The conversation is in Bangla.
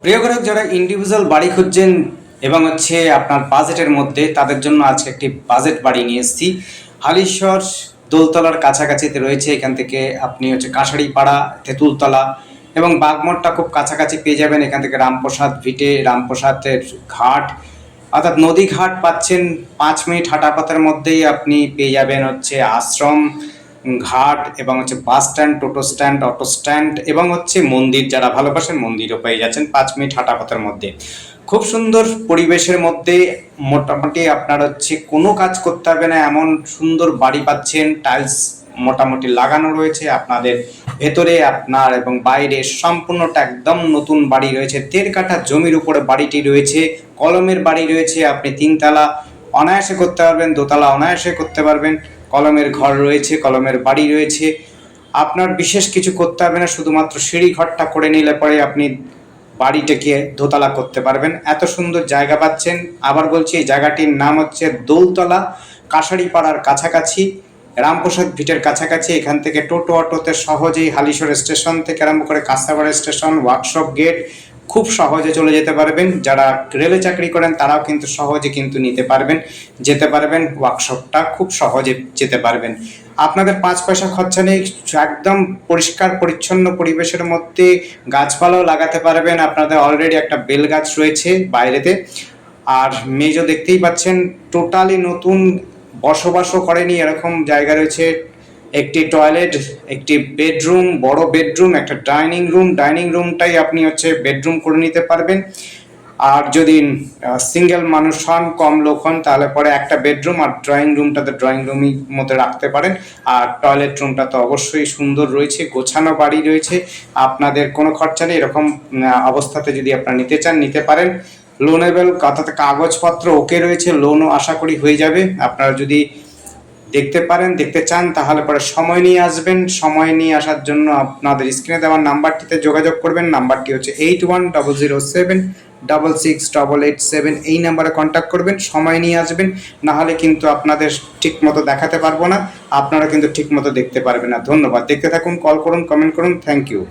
প্রিয় গ্রাহক, যারা ইন্ডিভিজুয়াল বাড়ি খুঁজছেন এবং আপনার বাজেটের মধ্যে, তাদের জন্য আজকে একটি বাজেট বাড়ি নিয়ে এসেছি। হালিশহর দোলতলার কাছাকাছিতে রয়েছে। এখান থেকে আপনি কাঁসারিপাড়া, তেঁতুলতলা এবং বাগমোড়টা খুব কাছাকাছি পেয়ে যাবেন। এখান থেকে রামপ্রসাদ ভিটে, রামপ্রসাদের ঘাট অর্থাৎ নদী ঘাট পাচ্ছেন। 5 মিনিট হাঁটা পথের মধ্যেই আপনি পেয়ে যাবেন আশ্রম ঘাট এবং বাস স্ট্যান্ড, টোটো স্ট্যান্ড, অটো স্ট্যান্ড এবং মন্দির। যারা ভালোবাসেন মন্দিরও পেয়ে যাচ্ছেন 5 মিনিট হাঁটা পথের মধ্যে। খুব সুন্দর পরিবেশের মধ্যে মোটামুটি আপনার কোনো কাজ করতে হবে না, এমন সুন্দর বাড়ি পাচ্ছেন। টাইলস মোটামুটি লাগানো রয়েছে আপনাদের ভেতরে, আপনার এবং বাইরে সম্পূর্ণটা একদম নতুন বাড়ি রয়েছে। 1.5 কাঠা জমির উপরে বাড়িটি রয়েছে। কলমের বাড়ি রয়েছে। আপনি 3 তলা অনায়াসে করতে পারবেন, 2 তলা অনায়াসে করতে পারবেন। কলমের ঘর রয়েছে, কলমের বাড়ি রয়েছে। আপনার বিশেষ কিছু করতে হবে না, শুধুমাত্র সিঁড়ি ঘরটা করে নিলে পরে আপনি বাড়িটাকে দোতলা করতে পারবেন। এত সুন্দর জায়গা পাচ্ছেন। আবার বলছি, এই জায়গাটির নাম দোলতলা, কাঁসারিপাড়ার কাছাকাছি, রামপ্রসাদ ভিটের কাছাকাছি। এখান থেকে টোটো অটোতে সহজেই হালিশহর স্টেশন থেকে আরম্ভ করে কাঁসাপাড়া স্টেশন, ওয়ার্কশপ গেট খুব সহজে চলে যেতে পারবেন। যারা রেলে চাকরি করেন তারাও কিন্তু সহজে নিতে পারবেন, যেতে পারবেন। ওয়ার্কশপটা খুব সহজে যেতে পারবেন। আপনাদের 5 পয়সা খরচা নেই। একদম পরিষ্কার পরিচ্ছন্ন পরিবেশের মধ্যে গাছপালাও লাগাতে পারবেন। আপনাদের অলরেডি একটা বেল গাছ রয়েছে বাইরেতে। আর মেজো দেখতেই পাচ্ছেন, টোটালি নতুন, বসবাসও করেনি এরকম জায়গা রয়েছে। একটি টয়লেট, একটি বেডরুম, বড় বেডরুম, একটা ডাইনিং রুম। ডাইনিং রুমটাই আপনি বেডরুম করে নিতে পারবেন। আর যদি সিঙ্গেল মানুষ হন, কম লোক হন, তাহলে পরে একটা বেডরুম আর ড্রয়িং রুমটাতে ড্রয়িং রুমই মতো রাখতে পারেন। আর টয়লেট রুমটা তো অবশ্যই সুন্দর রয়েছে, গোছানো বাড়ি রয়েছে। আপনাদের কোনো খরচা নেই। এরকম অবস্থাতে যদি আপনারা নিতে চান, নিতে পারেন। লোনেবল, অর্থাৎ কাগজপত্র ওকে রয়েছে, লোনও আশা করি হয়ে যাবে। আপনারা যদি দেখতে চান তাহলে পরে সময় নিয়ে আসবেন। সময় নিয়ে আসার জন্য আপনাদের স্ক্রিনে দেওয়ার নাম্বারটিতে যোগাযোগ করবেন। নাম্বারটি 8100066887। এই নাম্বারে কন্ট্যাক্ট করবেন, সময় নিয়ে আসবেন। না হলে কিন্তু আপনাদের ঠিক মতো দেখাতে পারবো না, আপনারা কিন্তু ঠিক মতো দেখতে পারবেন না। ধন্যবাদ। দেখতে থাকুন, কল করুন, কমেন্ট করুন। Thank you.